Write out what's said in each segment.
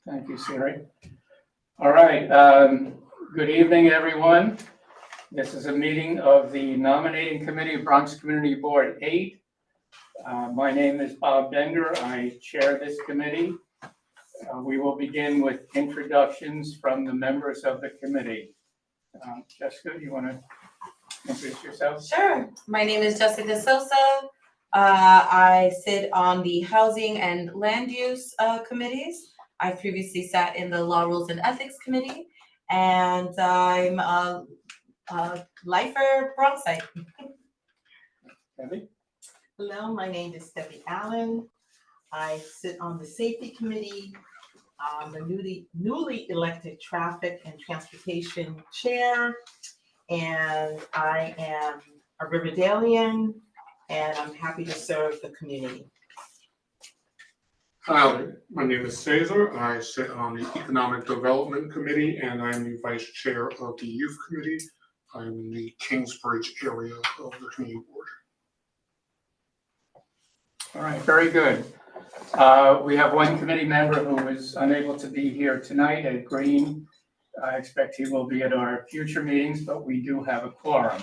Thank you, Siri. All right, good evening, everyone. This is a meeting of the Nominating Committee of Bronx Community Board 8. My name is Bob Bender. I chair this committee. We will begin with introductions from the members of the committee. Jessica, you want to introduce yourself? Sure. My name is Jessica Sosa. I sit on the Housing and Land Use committees. I previously sat in the Law, Rules, and Ethics Committee, and I'm a lifer Bronxite. Debbie? Hello, my name is Debbie Allen. I sit on the Safety Committee. I'm the newly elected Traffic and Transportation Chair, and I am a Riverdalian, and I'm happy to serve the community. Hi, my name is Cesar. I sit on the Economic Development Committee and I'm the Vice Chair of the Youth Committee. I'm in the Kingsbridge area of the Community Board. All right, very good. We have one committee member who is unable to be here tonight, Ed Green. I expect he will be at our future meetings, but we do have a quorum.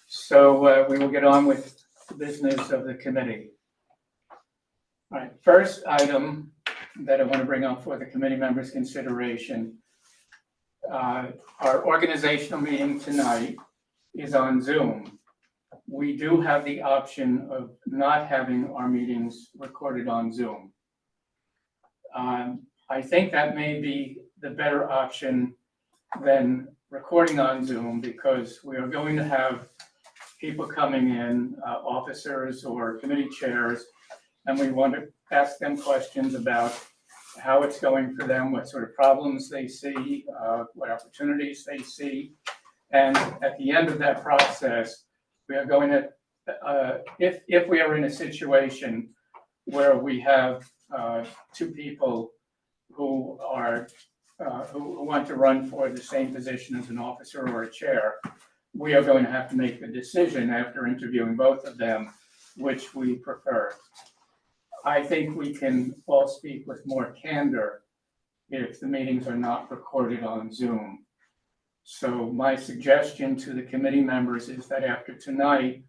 So we will get on with the business of the committee. All right, first item that I want to bring up for the committee members' consideration. Our organizational meeting tonight is on Zoom. We do have the option of not having our meetings recorded on Zoom. I think that may be the better option than recording on Zoom because we are going to have people coming in, officers or committee chairs, and we want to ask them questions about how it's going for them, what sort of problems they see, what opportunities they see. And at the end of that process, we are going to, if we are in a situation where we have two people who are who want to run for the same position as an officer or a chair, we are going to have to make a decision after interviewing both of them, which we prefer. I think we can all speak with more candor if the meetings are not recorded on Zoom. So my suggestion to the committee members is that after tonight,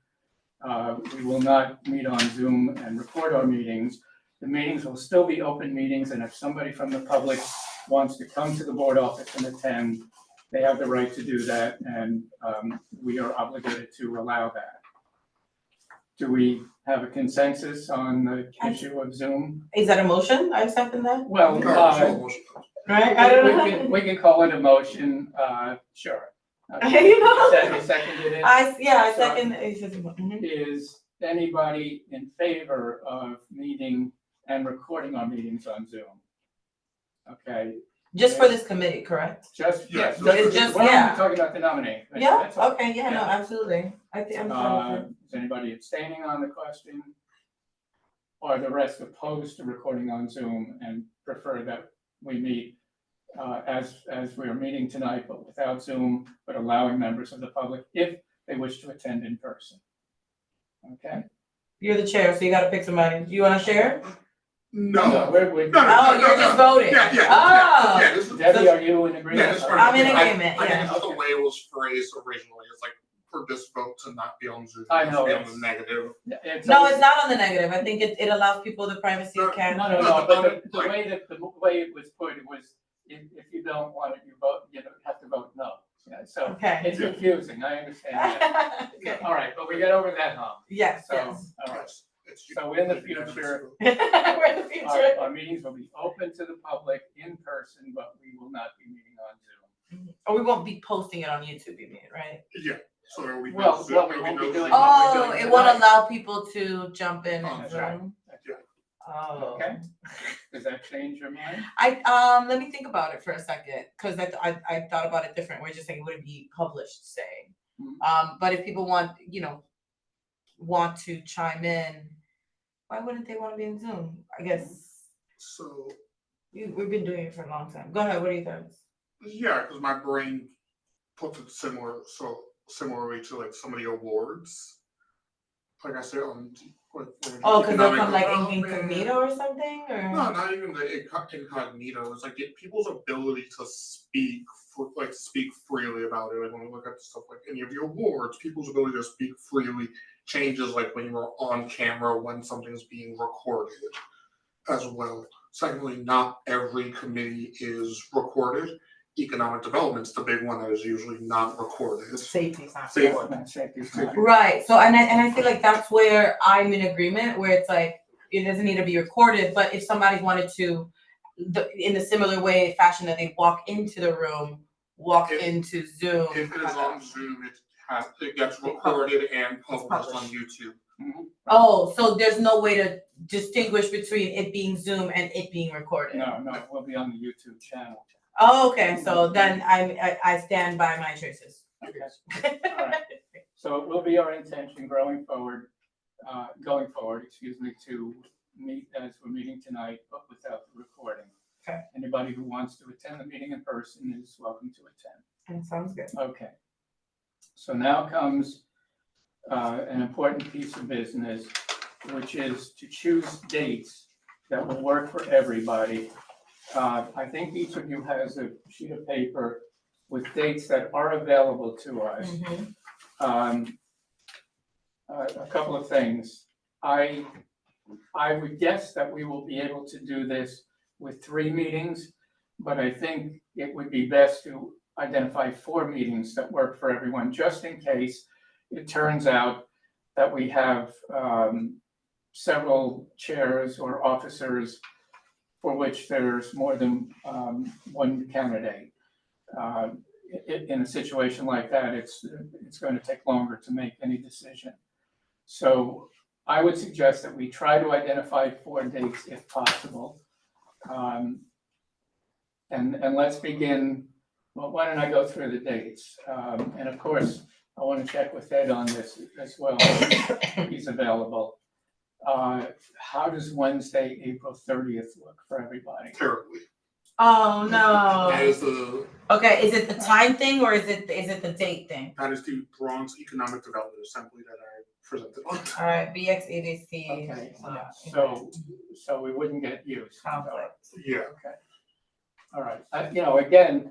we will not meet on Zoom and record our meetings. The meetings will still be open meetings, and if somebody from the public wants to come to the board office and attend, they have the right to do that, and we are obligated to allow that. Do we have a consensus on the issue of Zoom? Is that a motion? I second that. Well, Right? I don't know. we can call it a motion, sure. You know. You seconded it? I Sorry. second. Mhm. Is anybody in favor of meeting and recording our meetings on Zoom? Okay, Just for this committee, correct? just, yes. So it's just- We're yeah. only talking about the nominating. committee, Yeah. that's all. Okay. Yeah. No. Yeah. Absolutely. I think I'm fine with it. Is anybody abstaining on the question? Or the rest opposed to recording on Zoom and prefer that we meet as we are meeting tonight, but without Zoom, but allowing members of the public, if they wish to attend in person? Okay? You're the chair, so you got to pick somebody. Do you want to share? No. We're. No, Oh, you're just voting. Yeah, yeah. Oh. Yeah, this is, Debbie, are you in agreement? Yeah, this is Okay. I'm in I- agreement. I Yeah. think the way it was phrased originally is like for this vote to not be on Zoom. I it know, be on it's- the negative. No, it's not on the negative. I think it allows people the privacy of No, Canada. but the way it was put, it was, if you don't want it, you vote, you have to vote no. Yeah, so Okay. it's confusing, I understand that. Okay. All right, but we get over that hump. Yes. So, Yes. all right, It's so in the future, We're in the future. our meetings will be open to the public in person, but we will not be meeting on Zoom. Or we won't be posting it on YouTube, you mean, right? Yeah, so there will be no Well, Zoom, what we there will won't be be no doing- Zoom. what we're Oh, doing it won't tonight. allow people to jump in and That's right. Zoom. That's right. Oh. Okay. Does that change your mind? Let me think about it for a second, because I thought about it different. We're just saying it wouldn't be published, say. Mhm. But if people want to chime in, why wouldn't they want to be in Zoom? I guess So, we've been doing it for a long time. Go ahead. What do you think? yeah, because my brain puts it similarly to like some of the awards. Like I said, Oh, cause they'll come like Economic incognito or something, No, or? not even the incognito. It's like people's ability to speak, speak freely about it. Like when we look at stuff like any of the awards, people's ability to speak freely changes like when you're on camera, when something's being recorded as well. Secondly, not every committee is recorded. Economic development's the big one that is usually not recorded. Safety's not. Safety. Safety's Safety. Right, so and I feel like that's where I'm in agreement, where it's like, it doesn't need to be recorded, but if somebody wanted to, in a similar way, fashion that they walk into the room, walk into Zoom. If it is on Zoom, it gets recorded and published on YouTube. Oh, so there's no way to distinguish between it being Zoom and it being recorded? No, it will be on the YouTube channel. Oh, okay, so then I stand by my choices. Okay. All right. So it will be our intention going forward, to meet as we're meeting tonight, but without the recording. Okay. Anybody who wants to attend the meeting in person is welcome to attend. That sounds good. Okay. So now comes an important piece of business, which is to choose dates that will work for everybody. I think each of you has a sheet of paper with dates that are available to us. A couple of things. I would guess that we will be able to do this with 3 meetings, but I think it would be best to identify 4 meetings that work for everyone, just in case it turns out that we have several chairs or officers for which there's more than one candidate. In a situation like that, it's going to take longer to make any decision. So I would suggest that we try to identify 4 dates if possible. And let's begin, well, why don't I go through the dates? And of course, I want to check with Ed on this as well, if he's available. How does Wednesday, April 30th look for everybody? Terribly. Oh, That no. is the Okay, is it the time thing or is it the date thing? Bronx Economic Development Assembly that I presented on. All right, BXEDC. Okay, so we wouldn't get used. Conflict. Yeah. Okay. All right. Again,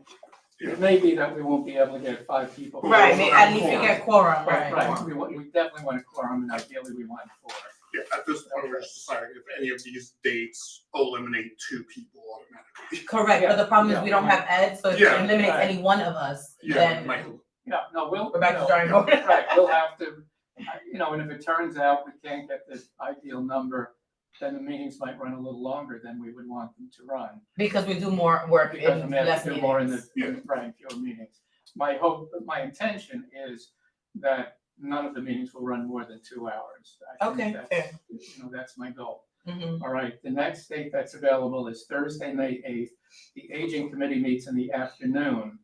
it may be that we won't be able to get 5 people. Right, at least we get quorum, Right, right? we definitely want a quorum, and ideally we want 4. Yeah, at this point, we're just deciding if any of these dates eliminate 2 people automatically. Correct, but the problem is we don't have Ed, so if it Yeah. eliminates Right. any one of us, Yeah, then Michael. Yeah, no, we're back to drawing board. Right, we'll have to, and if it turns out we can't get the ideal number, then the meetings might run a little longer than we would want them to run. Because we do more work Because in we have less to do more in meetings. fewer meetings. My intention is that none of the meetings will run more than 2 hours. I think Okay, that's- fair. That's my goal. Mhm. All right, the next date that's available is Thursday, May 8th. The Aging Committee meets in the afternoon,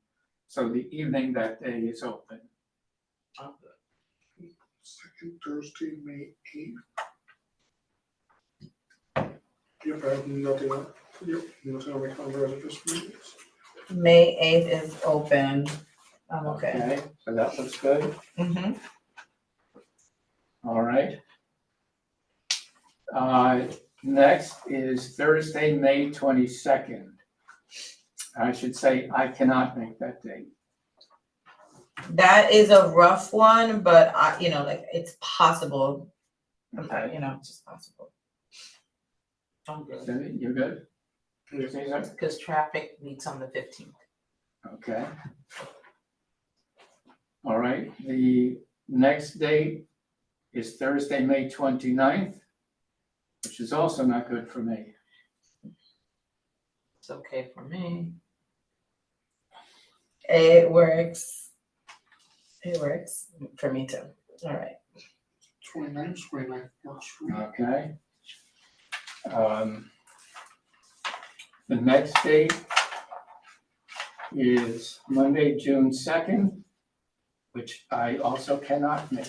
so the evening that day is open. Second Thursday, May 8th. Yep, I have nothing on. Yep, nothing on my calendar as of this meeting. May 8th is open. Okay. So that looks good. Mhm. All right. Next is Thursday, May 22nd. I should say I cannot make that date. That is a rough one, but it's possible. Okay. It's just possible. I'm good, Cindy, you good? Yes. Cesar? because traffic meets on the 15th. Okay. All right, the next date is Thursday, May 29th, which is also not good for me. It's okay for me. It works. It works for me too. All right. 29th works for me. Okay. The next date is Monday, June 2nd, which I also cannot make.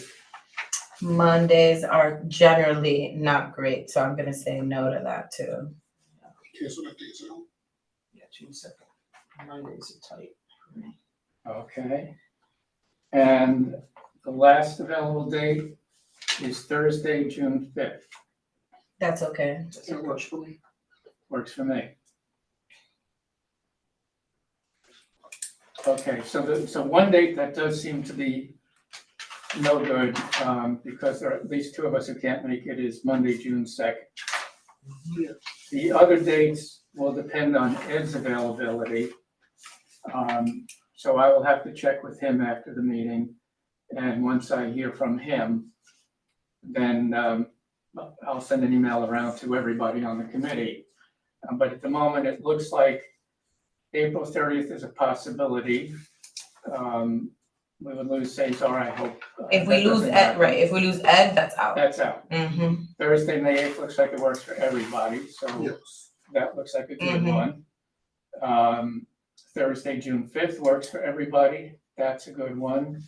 Mondays are generally not great, so I'm gonna say no to that too. Okay, so that date's out. Yeah, June 2nd. Mondays are tight for me. Okay. And the last available date is Thursday, June 5th. That's okay. It works for me. Works for me. Okay, so one date that does seem to be no good, because there are at least two of us who can't make it, is Monday, June 2nd. Yeah. The other dates will depend on Ed's availability. So I will have to check with him after the meeting, and once I hear from him, then I'll send an email around to everybody on the committee. But at the moment, it looks like April 30th is a possibility. We would lose Cesar, I hope. If we That lose doesn't Ed, happen. right, if we lose Ed, that's out. That's out. Mm-hmm. Thursday, May 8th looks like it works for everybody, so Yes. that looks like a good Mhm. one. Thursday, June 5th works for everybody, that's a good one.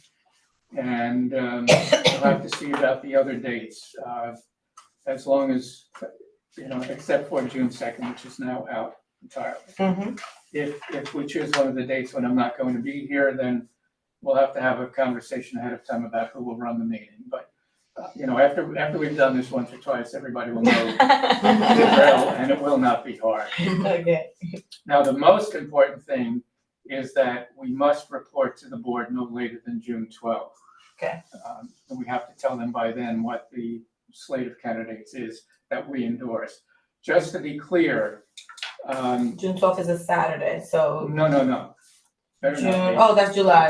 And we'll have to see about the other dates, as long as, except for June 2nd, which is now out entirely. Mm-hmm. If we choose one of the dates when I'm not going to be here, then we'll have to have a conversation ahead of time about who will run the meeting. But, after we've done this once or twice, everybody will know the drill, and it will not be hard. Okay. Now, the most important thing is that we must report to the board no later than June 12th. Okay. And we have to tell them by then what the slate of candidates is that we endorse. Just to be clear, June 12th is a Saturday, so no. Better June, not be. oh, that's July.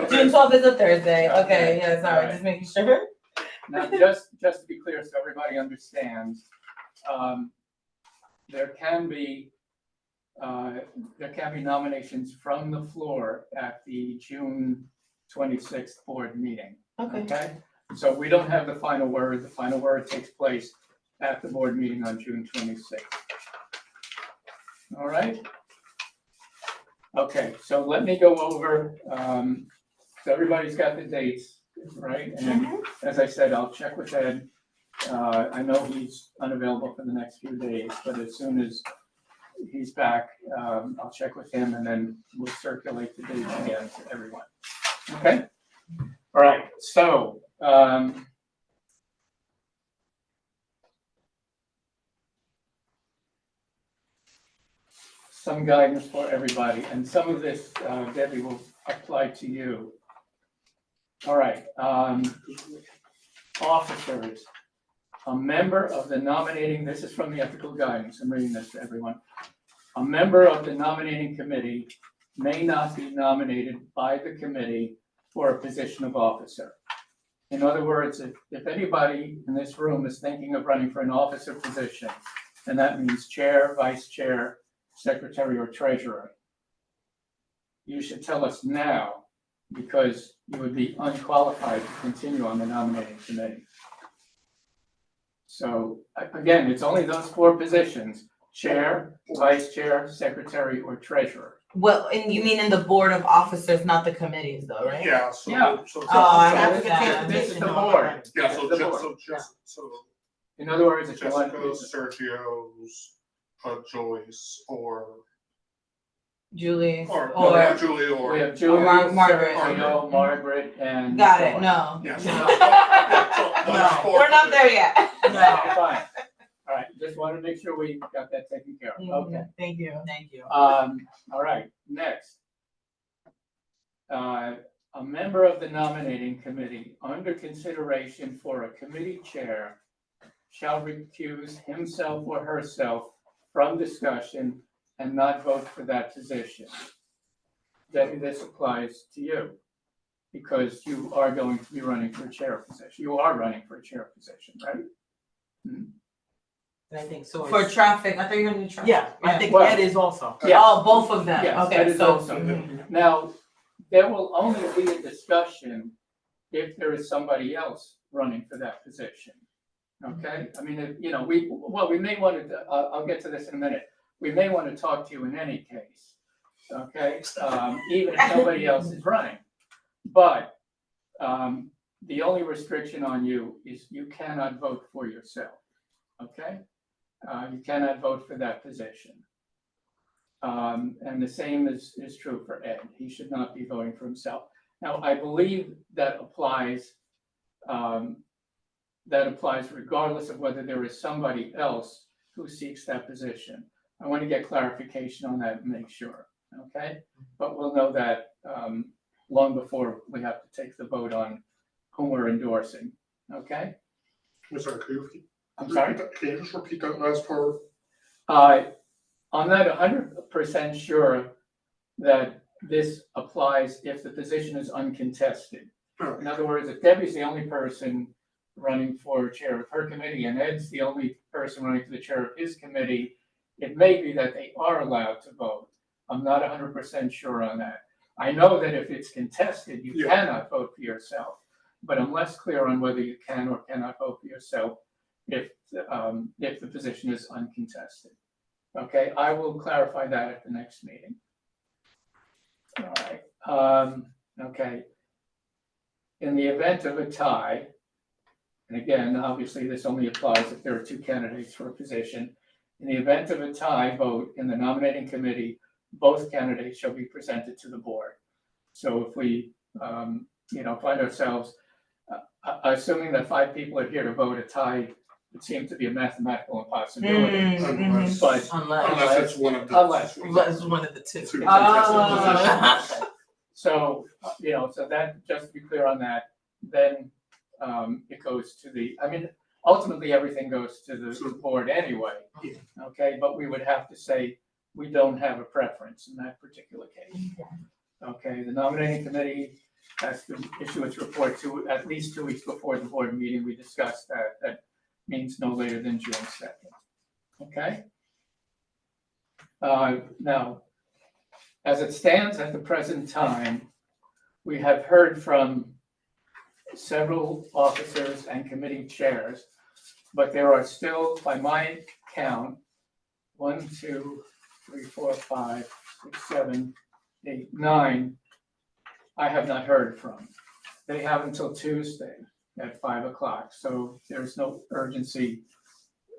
June 12th is a Thursday. Okay, Okay. yeah, sorry, Alright. just making sure. Now, just to be clear, so everybody understands, there can be nominations from the floor at the June 26th board meeting. Okay. So we don't have the final word. The final word takes place at the board meeting on June 26th. All right? Okay, so let me go over, so everybody's got the dates, right? And as I said, I'll check with Ed. I know he's unavailable for the next few days, but as soon as he's back, I'll check with him, and then we'll circulate the dates again to everyone. Okay? All right, so, some guidance for everybody, and some of this, Debbie, will apply to you. All right, officers. A member of the nominating, this is from the ethical guidance, I'm reading this to everyone. A member of the nominating committee may not be nominated by the committee for a position of officer. In other words, if anybody in this room is thinking of running for an officer position, and that means chair, vice chair, secretary, or treasurer, you should tell us now, because you would be unqualified to continue on the nominating committee. So again, it's only those four positions: chair, vice chair, secretary, or treasurer. Well, and you mean in the board of officers, not the committees though, right? Yeah, so. Yeah. So, Oh, I so- understand. This is the board. Yeah, This is the board. so In other words, if you want, Jessica's, Sergio's, Joyce, or Julie, or or, Julie, or. we have Julie, Margaret. Sergio, Margaret, and. got so it, on. no. Yeah, so those four We're not there yet. No, fine. All right, just wanted to make sure we got that taken care of. Okay. Thank you. Thank you. All right, next. A member of the nominating committee under consideration for a committee chair shall recuse himself or herself from discussion and not vote for that position. Debbie, this applies to you, because you are going to be running for a chair position. You are running for a chair position, right? And I think so. For traffic, I thought you were gonna do traffic. Yeah, I think Well- Ed is also. Yeah. Oh, both of them, Yes, okay, that is so. also- Mhm. Now, there will only be a discussion if there is somebody else running for that position. Okay, I mean, we may want to, I'll get to this in a minute. We may want to talk to you in any case, okay? Even if nobody else is running. But, the only restriction on you is you cannot vote for yourself, okay? You cannot vote for that position. And the same is true for Ed. He should not be voting for himself. Now, I believe that applies that applies regardless of whether there is somebody else who seeks that position. I want to get clarification on that and make sure, okay? But we'll know that long before we have to take the vote on whom we're endorsing, okay? I'm sorry, can you repeat? I'm sorry? Can you just repeat that last part? I'm not 100% sure that this applies if the position is uncontested. Oh, In other words, if Debbie's the only person running for chair of her committee and Ed's the only person running for the chair of his committee, it may be that they are allowed to vote. I'm not 100% sure on that. I know that if it's contested, you Yeah. cannot vote for yourself, but I'm less clear on whether you can or cannot vote for yourself if the position is uncontested. Okay, I will clarify that at the next meeting. All right, okay. In the event of a tie, and again, obviously this only applies if there are two candidates for a position. In the event of a tie vote in the nominating committee, both candidates shall be presented to the board. So if we, find ourselves, assuming that 5 people are here to vote, a tie would seem to be a mathematical impossibility. Unless, But Unless it's one of the. Unless. it's one of the two. Two Ah. contested positions. So, so that, just to be clear on that, then it goes to ultimately everything goes to the board anyway. Yeah. Okay, but we would have to say, we don't have a preference in that particular case. Okay, the nominating committee has to issue its report at least 2 weeks before the board meeting. We discussed that. That means no later than June 2nd. Okay? Now, as it stands at the present time, we have heard from several officers and committee chairs, but there are still, by my count, 1, 2, 3, 4, 5, 6, 7, 8, 9, I have not heard from. They have until Tuesday at 5 o'clock, so there's no urgency,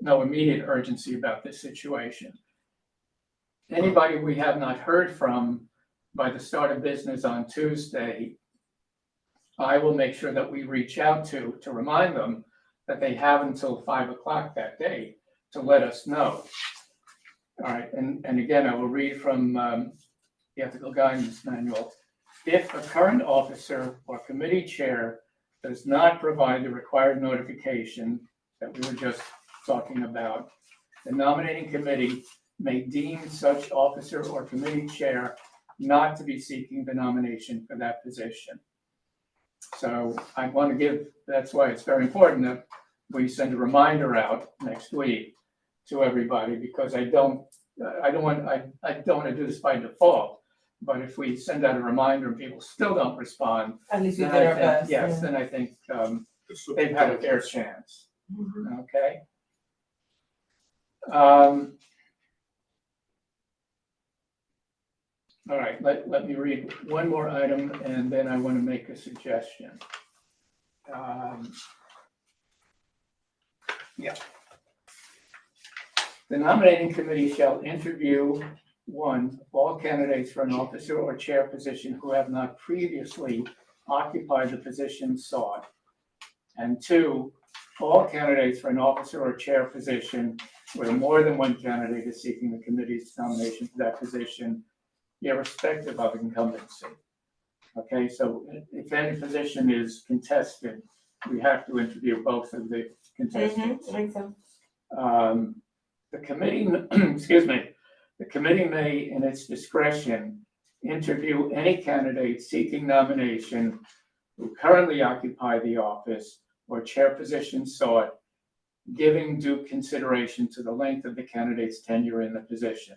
no immediate urgency about this situation. Anybody we have not heard from by the start of business on Tuesday, I will make sure that we reach out to remind them that they have until 5 o'clock that day to let us know. All right, and again, I will read from the Ethical Guidance Manual. If a current officer or committee chair does not provide the required notification that we were just talking about, the nominating committee may deem such officer or committee chair not to be seeking the nomination for that position. So I want to give, that's why it's very important that we send a reminder out next week to everybody, because I don't want to do this by default. But if we send out a reminder and people still don't respond, At least we then did I our think, best. yes, then I think It's a- they've had a fair chance, Mhm. okay? All right, let me read one more item and then I want to make a suggestion. The nominating committee shall interview, 1, all candidates for an officer or chair position who have not previously occupied the position sought. And 2, all candidates for an officer or chair position where more than one candidate is seeking the committee's nomination for that position, irrespective of incumbency. Okay, so if any position is contested, we have to interview both of the contestants. Makes sense. The committee, excuse me, the committee may, in its discretion, interview any candidate seeking nomination who currently occupy the office or chair position sought, giving due consideration to the length of the candidate's tenure in the position.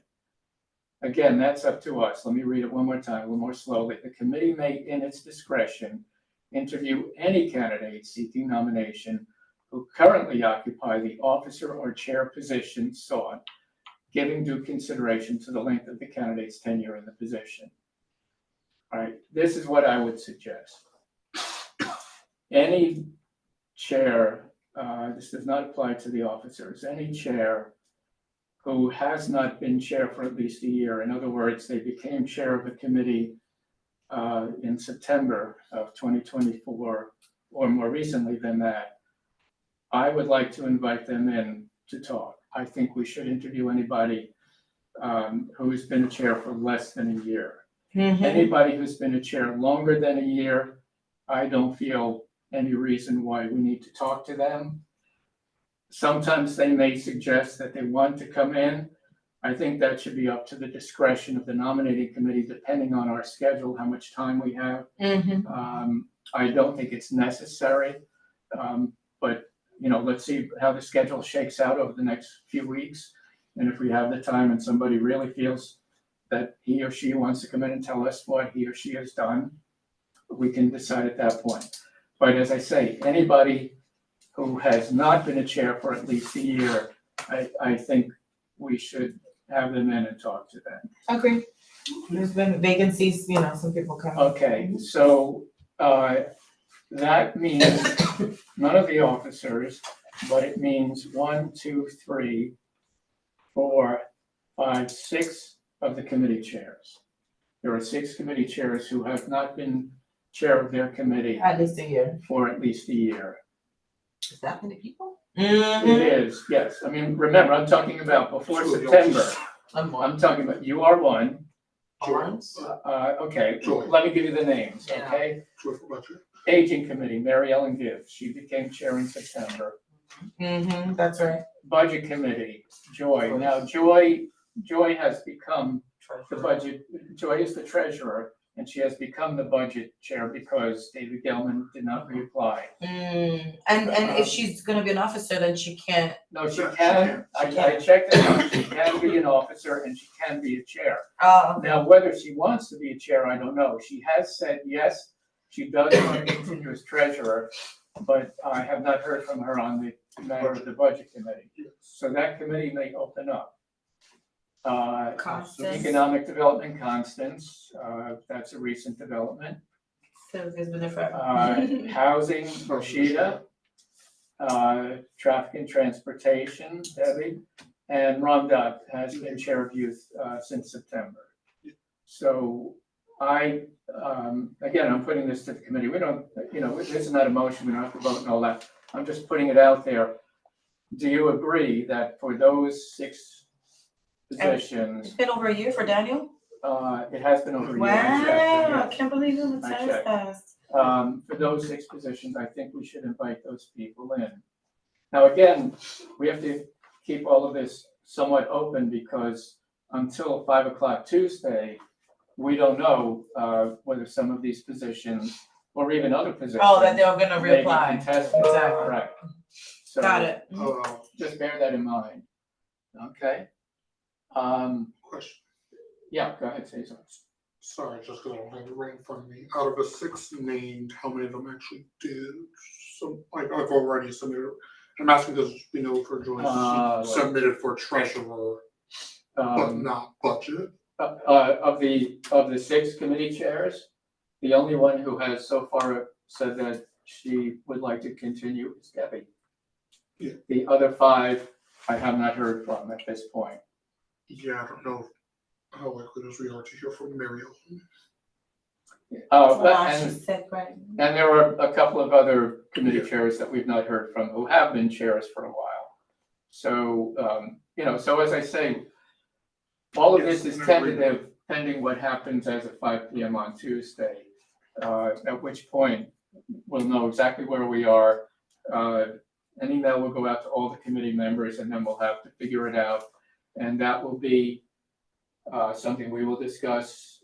Again, that's up to us. Let me read it one more time, a little more slowly. The committee may, in its discretion, interview any candidate seeking nomination who currently occupy the officer or chair position sought, giving due consideration to the length of the candidate's tenure in the position. All right, this is what I would suggest. Any chair, this does not apply to the officers, any chair who has not been chair for at least a year, in other words, they became chair of the committee in September of 2024, or more recently than that, I would like to invite them in to talk. I think we should interview anybody who's been a chair for less than a year. Anybody who's been a chair longer than a year, I don't feel any reason why we need to talk to them. Sometimes they may suggest that they want to come in. I think that should be up to the discretion of the nominating committee, depending on our schedule, how much time we have. I don't think it's necessary, but let's see how the schedule shakes out over the next few weeks. And if we have the time and somebody really feels that he or she wants to come in and tell us what he or she has done, we can decide at that point. But as I say, anybody who has not been a chair for at least a year, I think we should have them in and talk to them. Agree. There's been vacancies, some people come. Okay, so that means none of the officers, but it means 1, 2, 3, 4, 5, 6 of the committee chairs. There are 6 committee chairs who have not been chair of their committee At least a year. for at least a year. Is that many people? It is, yes. I mean, remember, I'm talking about before Two of the September. officers. I'm talking about, you are one. Barnes? Okay, Joy. let me give you the names, Yeah. okay? Joyful budget. Aging Committee, Mary Ellen Gibbs, she became chair in September. That's right. Budget Committee, Joy. Now, Joy has become the budget, Joy is the treasurer, and she has become the budget chair because David Gelman did not reapply. And if she's gonna be an officer, then she can't. No, she Yeah, she can, can. I checked it out, she can be an officer and she can be a chair. Oh, Now, whether she wants to be a chair, I don't know. She has said, yes, she does want to continue as treasurer, but I have not heard from her on the matter of the budget committee. So that committee may open up. Constance. Economic Development Constance, that's a recent development. So it's been there forever. Housing, Rashida. Traffic and Transportation, Debbie. And Ramdat has been chair of youth since September. So again, I'm putting this to the committee. We don't, this is not a motion, we don't have to vote and all that. I'm just putting it out there. Do you agree that for those 6 positions, It's been over a year for Daniel? it has been over a year? I checked, Wow, I yes. can't believe it was I that checked. fast. For those 6 positions, I think we should invite those people in. Now, again, we have to keep all of this somewhat open because until 5 o'clock Tuesday, we don't know whether some of these positions or even other positions. Oh, that they're gonna may be reapply. contested. Exactly. Right. So Got it. just bear that in mind. Okay? Question. Yeah, go ahead, say something. Sorry, just because I don't have it right in front of me. Out of the 6 named, how many of them actually did? So, like, I've already submitted. I'm asking because we know for Joyce, she submitted for treasurer, but not budget. Of the 6 committee chairs, the only one who has so far said that she would like to continue is Debbie. Yeah. The other 5, I have not heard from at this point. Yeah, I don't know how likely it is we are to hear from Mary Ellen. She And said, right. there are a couple of other committee chairs that we've not heard from who have been chairs for a while. So, so as I say, all of this is tentative pending what happens as of 5 p.m. on Tuesday, at which point we'll know exactly where we are. An email will go out to all the committee members and then we'll have to figure it out. And that will be something we will discuss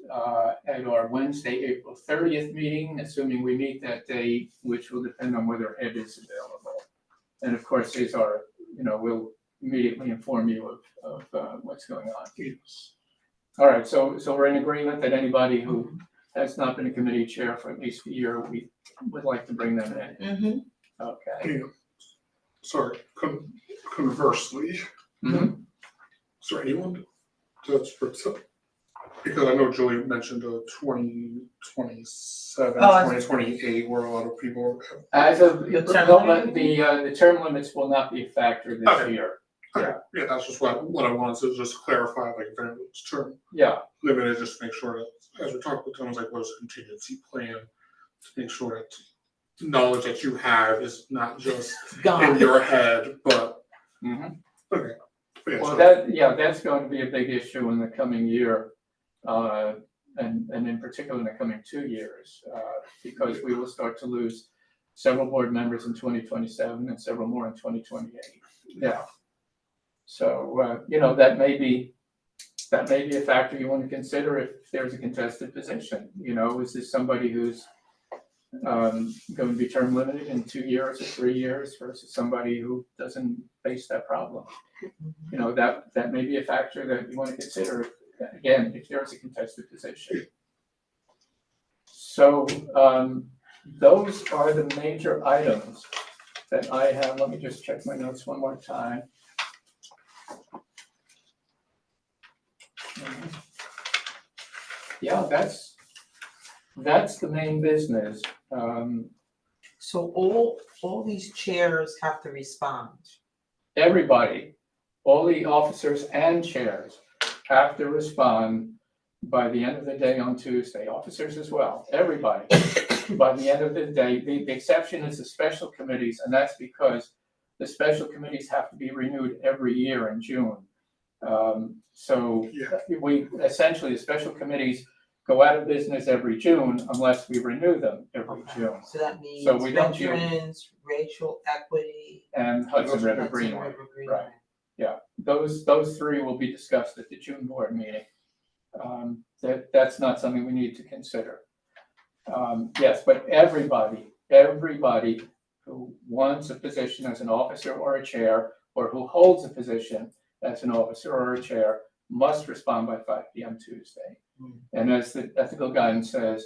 at our Wednesday, April 30th meeting, assuming we meet that day, which will depend on whether Ed is available. And of course, Cesar, will immediately inform you of what's going on. Yes. All right, so we're in agreement that anybody who has not been a committee chair for at least a year, we would like to bring them in. Okay. And, sorry, conversely, Mhm. is there anyone that's because I know Julie mentioned 2027, Oh, 2028, where a lot of people have. As of, The term limit? the term limits will not be a factor this Okay. year. Okay, yeah, that's just what I wanted to just clarify, like, if anyone's term Yeah, limited, just to make sure that, as we talk about things like what is a contingency plan, to make sure that knowledge that you have is not just in Gone. your head, but Mhm. okay. Yeah, Well, so- that's going to be a big issue in the coming year, and in particular in the coming 2 years, because we will start to lose several board members in 2027 and several more in 2028. Yeah. So, that may be a factor you want to consider if there's a contested position. Is this somebody who's going to be term limited in 2 years or 3 years versus somebody who doesn't face that problem? That may be a factor that you want to consider, again, if there's a contested position. So, those are the major items that I have. Let me just check my notes one more time. Yeah, that's the main business. So all these chairs have to respond. Everybody, all the officers and chairs have to respond by the end of the day on Tuesday, officers as well, everybody. By the end of the day, the exception is the special committees, and that's because the special committees have to be renewed every year in June. So Yeah. the special committees go out of business every June unless we renew them every Okay. June. So that means So we don't do- veterans, racial equity. And Hudson River Hudson Greenway. River Greenway. right. Yeah, those three will be discussed at the June board meeting. That's not something we need to consider. Yes, but everybody who wants a position as an officer or a chair, or who holds a position as an officer or a chair, must respond by 5 p.m. Tuesday. And as the ethical guidance says,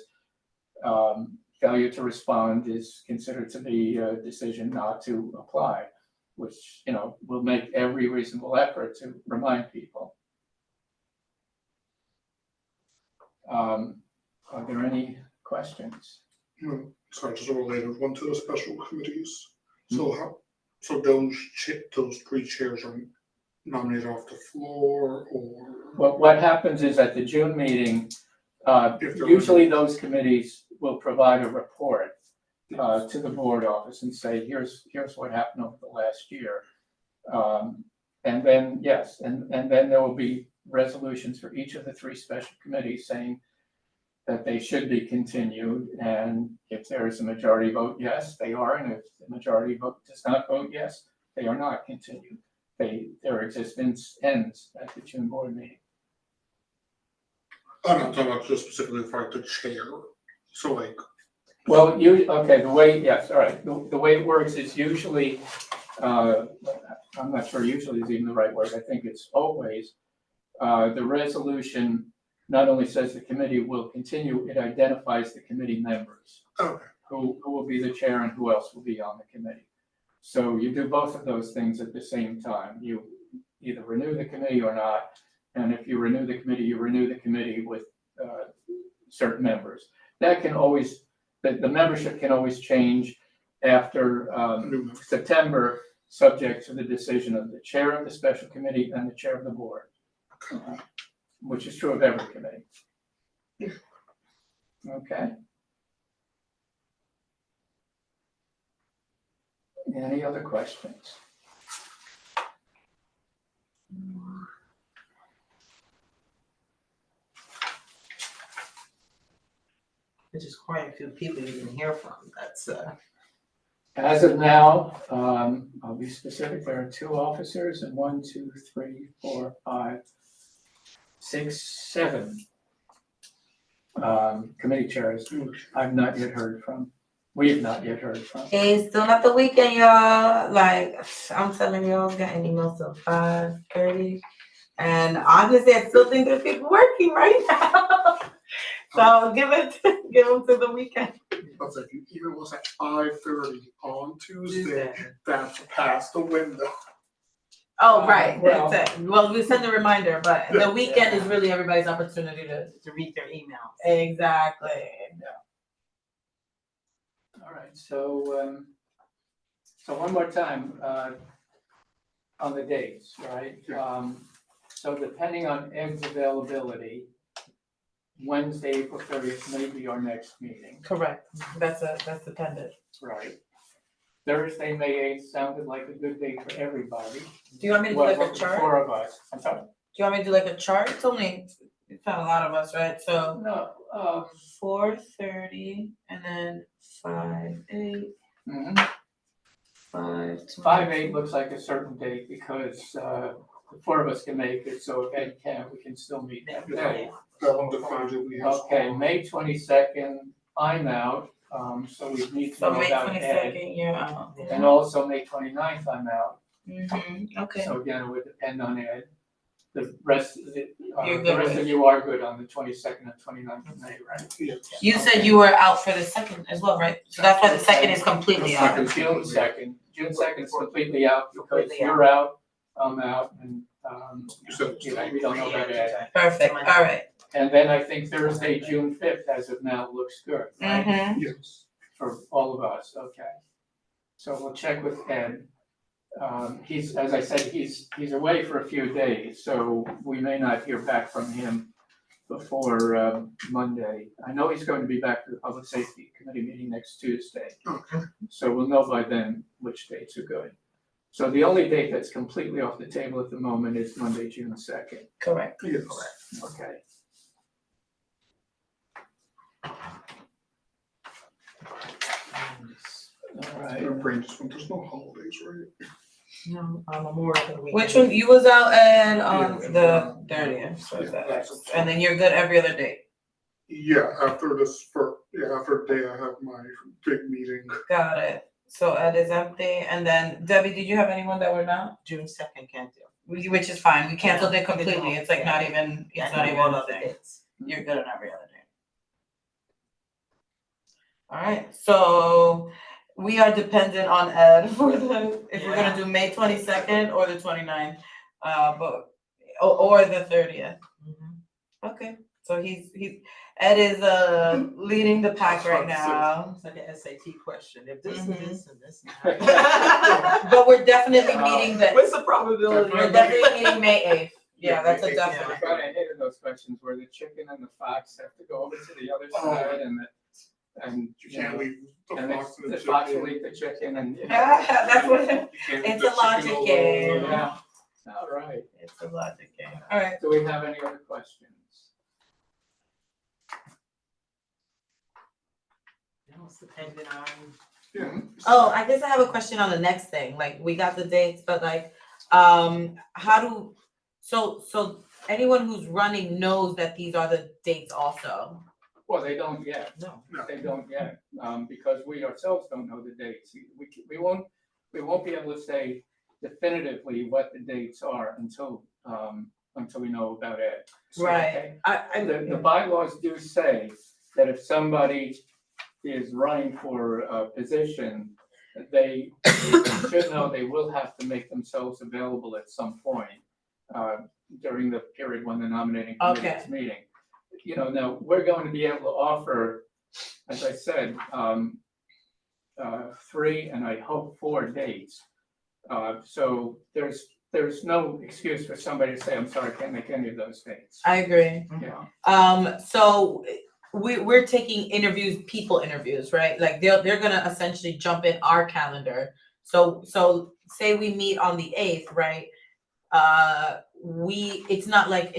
failure to respond is considered to be a decision not to apply, which, will make every reasonable effort to remind people. Are there any questions? Sorry, just a related one to the special committees. Hmm. So those three chairs are nominated off the floor, or What happens is at the June meeting, If they're- usually those committees will provide a report to the board office and say, here's what happened over the last year. And then, yes, and then there will be resolutions for each of the three special committees saying that they should be continued, and if there is a majority vote, yes, they are, and if the majority vote does not vote yes, they are not continued. Their existence ends at the June board meeting. I'm not talking about just specifically for like the chair. So like, Well, yes, all right, the way it works is usually, I'm not sure usually is even the right word, I think it's always, the resolution not only says the committee will continue, it identifies the committee members. okay, Who will be the chair and who else will be on the committee. So you do both of those things at the same time. You either renew the committee or not, and if you renew the committee with certain members. That can always, the membership can always change after new member. September, subject to the decision of the chair of the special committee and the chair of the board, which is true of every committee. Okay. Any other questions? Which is quite a few people you can hear from. That's As of now, I'll be specific, there are 2 officers and 1, 2, 3, 4, 5, 6, 7 committee chairs I've not yet heard from. We have not yet heard from. It's still not the weekend, y'all. Like, I'm telling y'all, I've gotten emails till 5:30. And honestly, I still think there's people working right now. So give them to the weekend. But if you even was at 5:30 on Tuesday, Tuesday. that's past the window. Oh, right, well- that's it. Well, we send a reminder, but the weekend is Yeah. really everybody's opportunity To read their emails. Exactly. All right, so one more time, on the dates, right? So depending on Ed's availability, Wednesday, April 30th may be our next meeting. Correct, that's dependent. Right. Thursday, May 8th sounded like a good date for everybody. Do you want me to do Well, like a the chart? four of us. I'm sorry? Do you want me to do like a chart? It's not a lot of us, right? So No, 4:30 and then 5:08, mhm. 5:20. 5/8 looks like a certain date because the four of us can make it, so if Ed can, we can still meet that day. That one definitively has. Okay, May 22nd, I'm out, so we need to So know May about Ed. 22nd, you're out. And also May 29th, I'm out, Okay. so again, it would depend on Ed. The rest of You're the good rest with of you are good on the 22nd and 29th of May, right? You said you were out for the second as well, right? So that's why the second is completely The out. second. June 2nd is completely out because Completely you're out, I'm out, and You said we don't know about Ed. Perfect, all right. And then I think Thursday, June 5th, as of now, looks good, right? Yes. For all of us, okay. So we'll check with Ed. He's, as I said, he's away for a few days, so we may not hear back from him before Monday. I know he's going to be back to the Public Safety Committee meeting next Tuesday. Okay. So we'll know by then which dates are good. So the only date that's completely off the table at the moment is Monday, June 2nd. Correct. Yes. Okay. All right. My brain just went, there's no holidays, right? No, Memorial Weekend. Which one, you was out and on Yeah. the 30th, so Yeah, that, that's- and then you're good every other day. Yeah, after this, after the day I have my big meeting. Got it. So Ed is empty, and then Debbie, did you have anyone that were not? June 2nd can't do. Which is fine, we canceled it Yeah. completely, it's like not even, it's not even all a other thing. dates. You're good on every other day. Alright, so we are dependent on Ed for the, if we're gonna do May 22nd or the 29th, or the 30th. Okay, so Ed is leading the pack right now. It's like an SAT question, if this Mhm. and this and this. and that. But we're definitely meeting What's the probability? we're definitely meeting May 8th. Yeah, that's a May 8th. definite. I kind of hated those questions where the chicken and the fox have to go over to the other side and You can't leave the and fox and the the fox chicken. will eat the chicken and. That's what, You can't leave it's the a logic chicken game. alone. Yeah, all right. it's a logic game. Alright. Do we have any other questions? No, it's dependent on. Yeah. Oh, I guess I have a question on the next thing, like, we got the dates, but like, how do, so anyone who's running knows that these are the dates also? Well, they don't yet, No. they don't yet, because we ourselves don't know the dates. We won't be able to say definitively what the dates are until we know about it. Right, The bylaws do say that if somebody is running for a position, they should know they will have to make themselves available at some point during the period when the nominating committee is meeting. You know, now, we're going to be able to offer, as I said, 3 and I hope 4 dates. So there's no excuse for somebody to say, I'm sorry, I can't make any of those dates. I agree. Yeah. So we're taking people interviews, right? Like they're gonna essentially jump in our calendar. So say we meet on the 8th, right? It's not like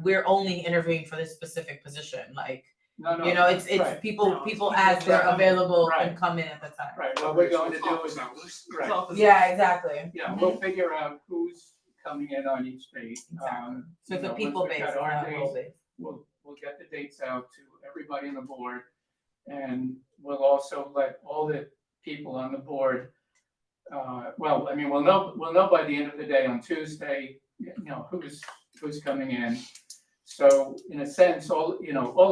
we're only interviewing for this specific position, like, No, you know, it's right. people as they're available can Right. come in at the time. Right, what we're going to do is, right, Yeah, exactly. yeah, we'll figure out who's coming in on each date. So it's You a know, people once we've based, got our not dates, role based. We'll get the dates out to everybody on the board. And we'll also let all the people on the board, well, I mean, we'll know by the end of the day on Tuesday, you know, who's coming in. So in a sense, all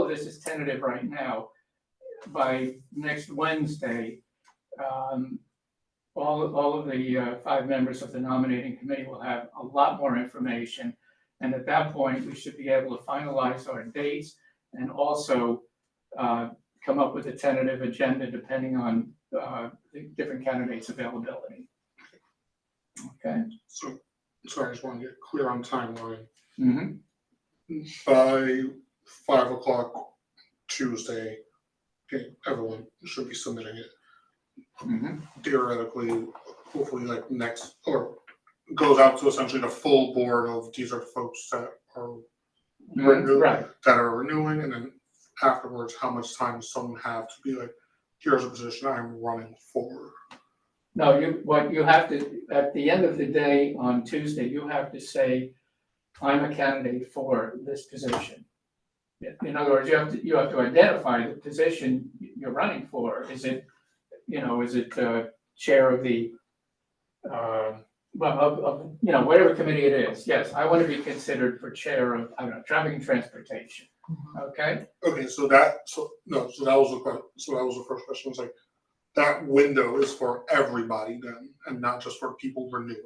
of this is tentative right now. By next Wednesday, all of the 5 members of the nominating committee will have a lot more information. And at that point, we should be able to finalize our dates and also come up with a tentative agenda depending on the different candidates' availability. Okay? So I just want to get clear on timeline. Mm-hmm. By 5 o'clock Tuesday, okay, everyone should be submitting it. Mhm. Theoretically, hopefully like next, or goes out to essentially the full board of these are the folks that are Right. that are renewing, and then afterwards, how much time does someone have to be like, here's a position I'm running for. No, what you have to, at the end of the day on Tuesday, you have to say, I'm a candidate for this position. In other words, you have to identify the position you're running for. Is it, chair of the, whatever committee it is. Yes, I want to be considered for chair of, I don't know, traffic and transportation. Okay? Okay, so that was the first question, was like, that window is for everybody then, and not just for people renewing.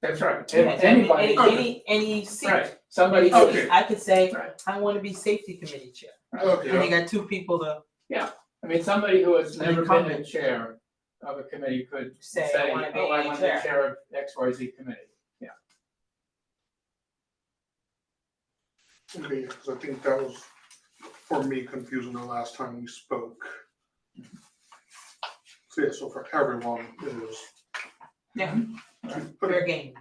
That's right. Yeah, so Anybody, any seat. right, somebody, Any Okay. seat. I could say, right. I wanna be safety committee chair, Okay. and you got two people to I mean, somebody who has An never been a incumbent. chair of a committee could say, say, I wanna be oh, I want to be chair. chair of XYZ committee. Okay, because I think that was, for me, confusing the last time we spoke. So yeah, so for everyone, it is. Yeah, Right. fair game.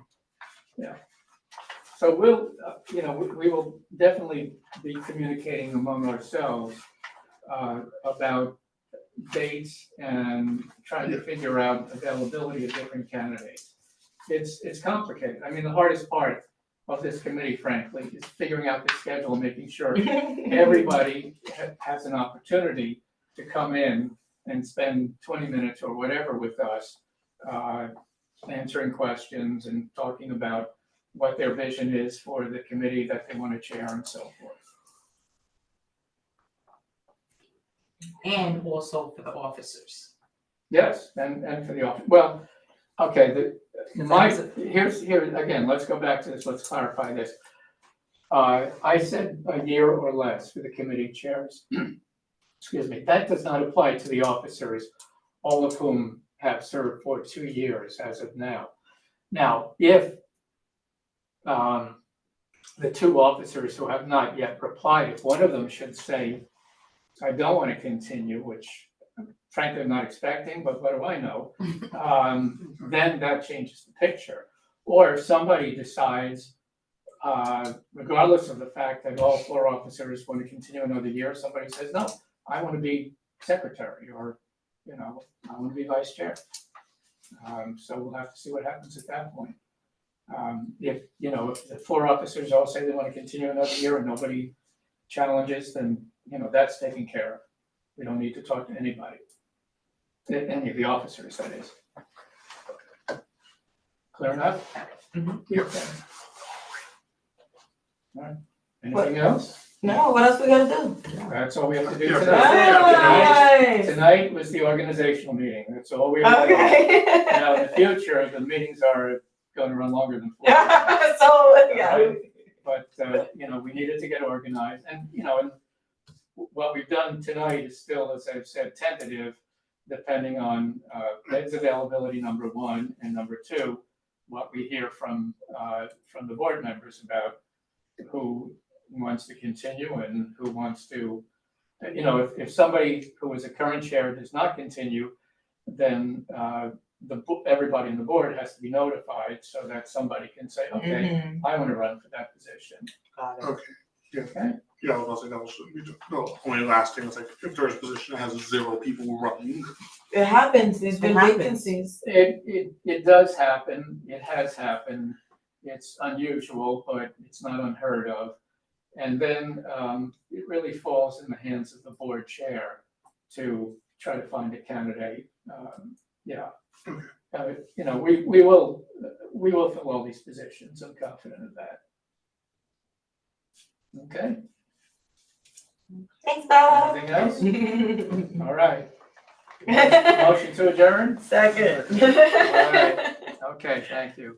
So we'll, we will definitely be communicating among ourselves about dates and trying to figure out availability of different candidates. It's complicated. I mean, the hardest part of this committee, frankly, is figuring out the schedule, making sure everybody has an opportunity to come in and spend 20 minutes or whatever with us, answering questions and talking about what their vision is for the committee that they want to chair and so forth. And also for the officers. Yes, and for the office, well, okay, here, again, let's go back to this, let's clarify this. I said a year or less for the committee chairs. Excuse me, that does not apply to the officers, all of whom have served for 2 years as of now. Now, if the two officers who have not yet replied, if one of them should say, I don't want to continue, which frankly I'm not expecting, but what do I know? Then that changes the picture. Or if somebody decides, regardless of the fact that all 4 officers want to continue another year, somebody says, no, I want to be secretary, or, I want to be vice chair. So we'll have to see what happens at that point. If the 4 officers all say they want to continue another year and nobody challenges, then, that's taken care of. We don't need to talk to anybody. Any of the officers, that is. Clear enough? Mhm. Okay. All right. Anything else? No, what else we gotta do? That's all we have to do Yeah, tonight. Nice. Tonight was the organizational meeting. That's all we have to do. Okay. Now, in the future, the meetings are going to run longer than 4 hours. So, yeah. But, we needed to get organized, and what we've done tonight is still, as I've said, tentative, depending on Ed's availability, number 1, and number 2, what we hear from the board members about who wants to continue and who wants to, if somebody who is a current chair does not continue, then everybody on the board has to be notified so that somebody can say, okay, Mhm. I want to run for that position. Got it. Okay, yeah. Okay. Yeah, I was gonna say that was the only last thing, is like, if there's a position that has 0 people running. It happens, there's been happens. vacancies. It does happen, it has happened, it's unusual, but it's not unheard of. And then it really falls in the hands of the board chair to try to find a candidate. We will fill all these positions, I'm confident of that. Okay, Thanks, Bob. anything else? All right. Motion to adjourn? Second. All right. Okay, thank you.